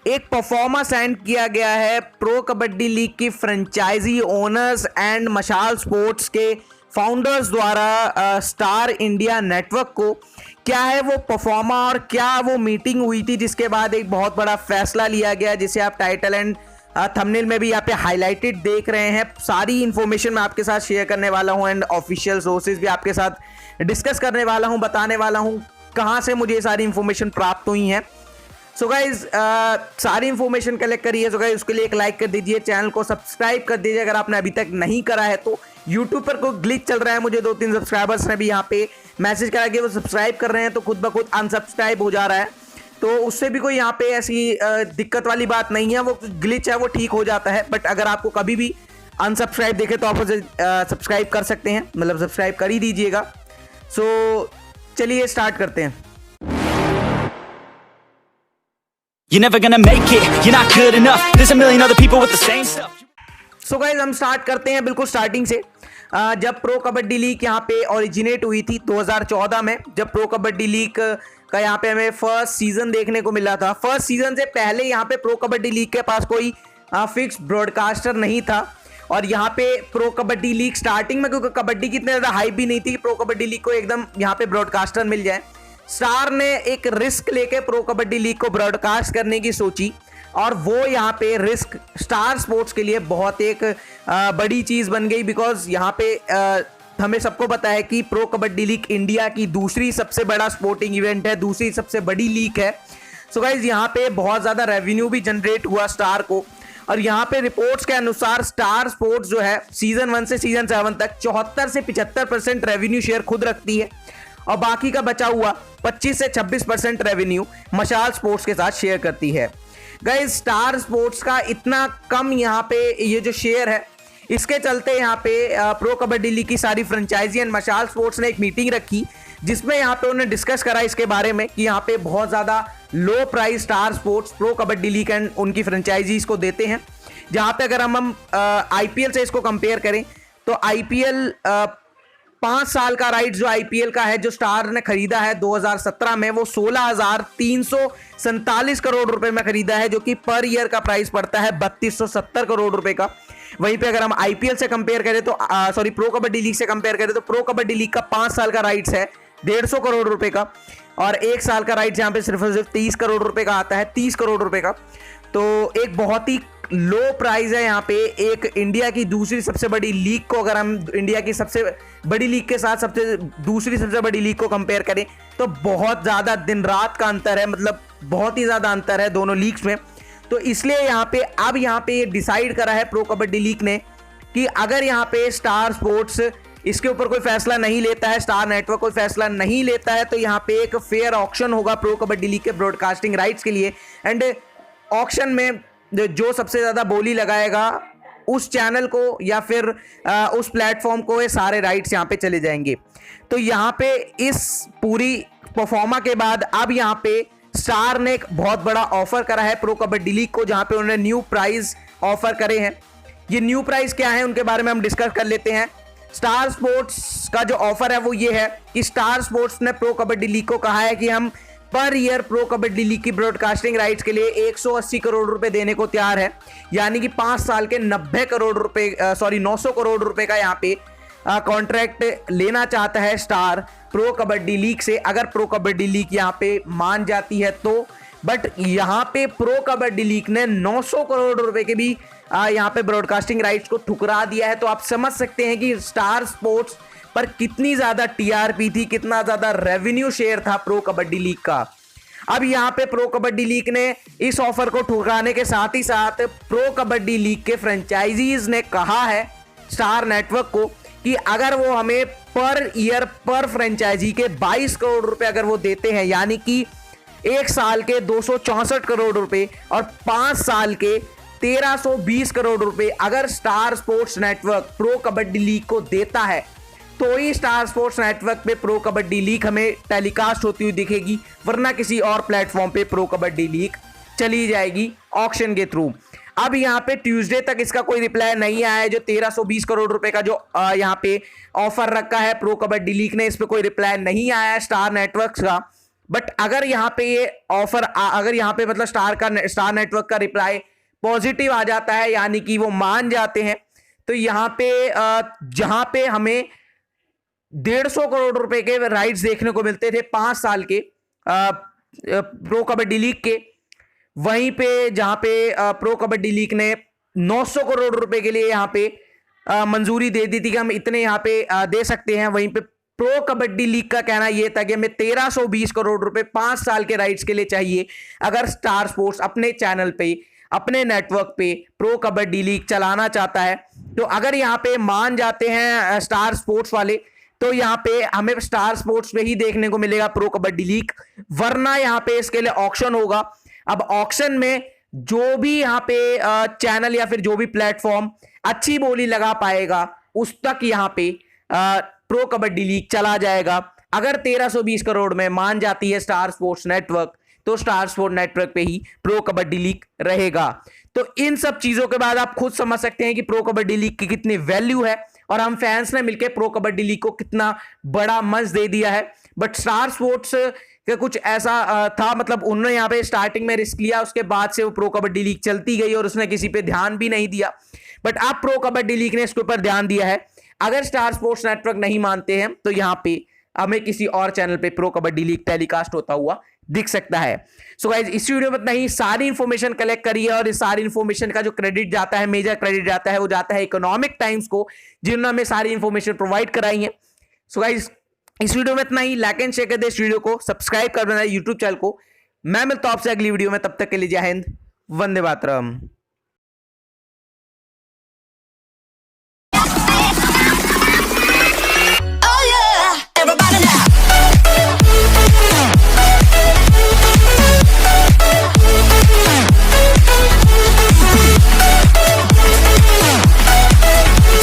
एक pro forma send किया गया है प्रो कबड्डी लीग की फ्रेंचाइजी ओनर्स एंड मशाल स्पोर्ट्स के फाउंडर्स द्वारा स्टार इंडिया नेटवर्क को। क्या है वो परफॉर्मा और क्या वो मीटिंग हुई थी जिसके बाद एक बहुत बड़ा फैसला लिया गया, जिसे आप टाइटल एंड थंबनेल में भी यहाँ पे हाईलाइटेड देख रहे हैं। सारी इन्फॉर्मेशन मैं आपके साथ शेयर करने वाला हूँ एंड ऑफिशियल सोर्सेज भी आपके साथ डिस्कस करने वाला हूँ, बताने वाला हूँ कहाँ से मुझे ये सारी इन्फॉर्मेशन प्राप्त हुई हैं। सो गाइज सारी इन्फॉर्मेशन कलेक्ट करिए। सो गाइज उसके लिए एक लाइक कर दीजिए, चैनल को सब्सक्राइब कर दीजिए अगर आपने अभी तक नहीं करा है तो। यूट्यूब पर कोई ग्लिच चल रहा है, मुझे 2-3 सब्सक्राइबर्स ने भी यहाँ पे मैसेज करा कि वो सब्सक्राइब कर रहे हैं तो खुद ब खुद अनसब्सक्राइब हो जा रहा है, तो उससे भी कोई यहाँ पे ऐसी दिक्कत वाली बात नहीं है, वो ग्लिच है वो ठीक हो जाता है। बट अगर आपको कभी भी अनसब्सक्राइब देखे तो आप उसे सब्सक्राइब कर सकते हैं, मतलब सब्सक्राइब कर ही दीजिएगा। सो चलिए स्टार्ट करते हैं। You're never gonna make it, you're not good enough. There's a million other people with the same stuff. So guys हम स्टार्ट करते हैं बिल्कुल स्टार्टिंग से। जब प्रो कबड्डी लीग यहाँ पे ओरिजिनेट हुई थी 2014 में, जब प्रो कबड्डी लीग का यहाँ पे हमें फर्स्ट सीजन देखने को मिला था। फर्स्ट सीजन से पहले यहाँ पे प्रो कबड्डी लीग के पास कोई फिक्स ब्रॉडकास्टर नहीं था, और यहाँ पे प्रो कबड्डी लीग स्टार्टिंग में, क्योंकि कबड्डी की इतनी ज़्यादा हाइप भी नहीं थी कि प्रो कबड्डी लीग को एकदम यहाँ पे ब्रॉडकास्टर मिल जाए, स्टार ने एक रिस्क लेके प्रो कबड्डी लीग को ब्रॉडकास्ट करने की सोची, और वो यहाँ पे रिस्क स्टार स्पोर्ट्स के लिए बहुत एक बड़ी चीज़ बन गई। बिकॉज यहाँ पे हमें सबको पता है कि प्रो कबड्डी लीग इंडिया की दूसरी सबसे बड़ा स्पोर्टिंग इवेंट है, दूसरी सबसे बड़ी लीग है। सो गाइज यहाँ पे बहुत ज़्यादा रेवेन्यू भी जनरेट हुआ स्टार को, और यहाँ पे रिपोर्ट्स के अनुसार स्टार स्पोर्ट्स जो है सीजन 1 से सीजन 7 तक 74 से 75% रेवेन्यू शेयर खुद रखती है, और बाकी का बचा हुआ 25 से 26% रेवेन्यू मशाल स्पोर्ट्स के साथ शेयर करती है। गाइस स्टार स्पोर्ट्स का इतना कम यहाँ पे ये जो शेयर है, इसके चलते यहाँ पे प्रो कबड्डी लीग की सारी फ्रेंचाइजी एंड मशाल स्पोर्ट्स ने एक मीटिंग रखी, जिसमें यहाँ पे उन्होंने डिस्कस करा इसके बारे में कि यहाँ पे बहुत ज़्यादा लो price star sports pro kabaddi league and उनकी फ्रेंचाइजीज को देते हैं। जहाँ पे अगर हम IPL से इसको कंपेयर करें तो IPL 5 साल का राइट जो IPL का है, जो स्टार ने खरीदा है 2017 में, वो 16,347 करोड़ रुपए में खरीदा है, जो कि पर ईयर का प्राइस पड़ता है 3270 करोड़ रुपए का। वहीं पे अगर हम IPL से कंपेयर करें तो प्रो कबड्डी लीग से कंपेयर करें तो प्रो कबड्डी लीग का 5 साल का राइट्स है 150 करोड़ रुपए का, और 1 साल का राइट्स यहाँ पे सिर्फ 30 करोड़ रुपए का आता है, 30 करोड़ रुपए का। तो एक बहुत ही लो प्राइस है यहाँ पे एक इंडिया की दूसरी सबसे बड़ी लीग को, अगर हम इंडिया की सबसे बड़ी लीग के साथ दूसरी सबसे बड़ी लीग को कंपेयर करें तो बहुत ज़्यादा दिन रात का अंतर है, मतलब बहुत ही ज़्यादा अंतर है दोनों लीग्स में। तो इसलिए यहाँ पे अब यहाँ पे ये डिसाइड करा है प्रो कबड्डी लीग ने कि अगर यहाँ पे स्टार स्पोर्ट्स इसके ऊपर कोई फैसला नहीं लेता है, स्टार नेटवर्क कोई फैसला नहीं लेता है, तो यहाँ पे एक फेयर ऑक्शन होगा प्रो कबड्डी लीग के ब्रॉडकास्टिंग राइट्स के लिए, एंड ऑक्शन में जो सबसे ज़्यादा बोली लगाएगा उस चैनल को या फिर उस प्लेटफॉर्म को ये सारे राइट्स यहाँ पे चले जाएंगे। तो यहाँ पे इस पूरी परफॉर्मा के बाद अब यहाँ पे स्टार ने एक बहुत बड़ा ऑफर करा है प्रो कबड्डी लीग को, जहाँ पे उन्होंने न्यू प्राइज ऑफर करे हैं। ये न्यू प्राइज क्या है उनके बारे में हम डिस्कस कर लेते हैं। स्टार स्पोर्ट्स का जो ऑफर है वो ये है कि स्टार स्पोर्ट्स ने प्रो कबड्डी लीग को कहा है कि हम per year pro kabaddi league की ब्रॉडकास्टिंग राइट्स के लिए 180 करोड़ रुपए देने को तैयार है, यानी कि 5 साल के 900 करोड़ रुपए का यहाँ पे कॉन्ट्रैक्ट लेना चाहता है स्टार प्रो कबड्डी लीग से, अगर प्रो कबड्डी लीग यहाँ पे मान जाती है तो। बट यहाँ पे प्रो कबड्डी लीग ने 900 करोड़ रुपए के भी यहाँ पे ब्रॉडकास्टिंग राइट्स को ठुकरा दिया है। तो आप समझ सकते हैं कि स्टार स्पोर्ट्स पर कितनी ज्यादा TRP थी, कितना ज्यादा रेवेन्यू शेयर था प्रो कबड्डी लीग का। अब यहाँ पे प्रो कबड्डी लीग ने इस ऑफर को ठुकराने के साथ ही साथ प्रो कबड्डी लीग के फ्रेंचाइजीज ने कहा है स्टार नेटवर्क को कि अगर वो हमें पर ईयर पर फ्रेंचाइजी के 22 करोड़ रुपए अगर वो देते हैं, यानी कि 1 साल के 264 करोड़ रुपए और 5 साल के 1320 करोड़ रुपए अगर star sports network pro kabaddi league को देता है, तो ही स्टार स्पोर्ट्स नेटवर्क पे प्रो कबड्डी लीग हमें टेलीकास्ट होती हुई दिखेगी, वरना किसी और प्लेटफॉर्म पे प्रो कबड्डी लीग चली जाएगी ऑक्शन के थ्रू। अब यहाँ पे ट्यूसडे तक इसका कोई रिप्लाई नहीं आया है। जो 1320 करोड़ रुपए का जो यहाँ पे ऑफर रखा है प्रो कबड्डी लीग ने, इस पे कोई रिप्लाई नहीं आया है स्टार नेटवर्क्स का। बट अगर यहाँ पे ये ऑफर अगर यहाँ पे मतलब स्टार नेटवर्क का रिप्लाई पॉजिटिव आ जाता है, यानी कि वो मान जाते हैं, तो यहाँ पे जहां पे हमें 150 करोड़ रुपए के राइट्स देखने को मिलते थे 5 साल के प्रो कबड्डी लीग के, वहीं पे जहां पे प्रो कबड्डी लीग ने 900 करोड़ रुपए के लिए यहाँ पे मंजूरी दे दी थी कि हम इतने यहाँ पे दे सकते हैं, वहीं पे प्रो कबड्डी लीग का कहना यह था कि हमें 1320 करोड़ रुपए 5 साल के राइट्स के लिए चाहिए अगर स्टार स्पोर्ट्स अपने चैनल पे, अपने नेटवर्क पे प्रो कबड्डी लीग चलाना चाहता है। तो अगर यहाँ पे मान जाते हैं स्टार स्पोर्ट्स वाले, तो यहाँ पे हमें स्टार स्पोर्ट्स पे ही देखने को मिलेगा प्रो कबड्डी लीग, वरना यहाँ पे इसके लिए ऑक्शन होगा। अब ऑक्शन में जो भी यहाँ पे चैनल या फिर जो भी प्लेटफॉर्म अच्छी बोली लगा पाएगा उस तक यहाँ पे प्रो कबड्डी लीग चला जाएगा। अगर 1320 करोड़ में मान जाती है स्टार स्पोर्ट्स नेटवर्क, तो स्टार स्पोर्ट्स नेटवर्क पे ही प्रो कबड्डी लीग रहेगा। तो इन सब चीजों के बाद आप खुद समझ सकते हैं कि प्रो कबड्डी लीग की कितनी वैल्यू है और हम फैंस ने मिलकर प्रो कबड्डी लीग को कितना बड़ा मंच दे दिया है। बट स्टार स्पोर्ट्स का कुछ ऐसा था, मतलब उन्होंने यहाँ पे स्टार्टिंग में रिस्क लिया, उसके बाद से वो प्रो कबड्डी लीग चलती गई और उसने किसी पे ध्यान भी नहीं दिया। बट अब प्रो कबड्डी लीग ने इसके ऊपर ध्यान दिया है। अगर स्टार स्पोर्ट्स नेटवर्क नहीं मानते हैं तो यहाँ पे हमें किसी और चैनल पे प्रो कबड्डी लीग टेलीकास्ट होता हुआ दिख सकता है। सो गाइस, इस वीडियो में इतना ही। सारी इंफॉर्मेशन कलेक्ट करी है और इस सारी इंफॉर्मेशन का जो क्रेडिट जाता है, मेजर क्रेडिट जाता है, वो जाता है इकोनॉमिक टाइम्स को, जिन्होंने हमें सारी इंफॉर्मेशन प्रोवाइड कराई है। सो गाइस, इस वीडियो में इतना ही। लाइक एंड शेयर कर दे इस वीडियो को, सब्सक्राइब कर देना यूट्यूब चैनल को। मैं मिलता हूं आपसे अगली वीडियो में, तब तक के लिए जय हिंद, वंदे मातरम।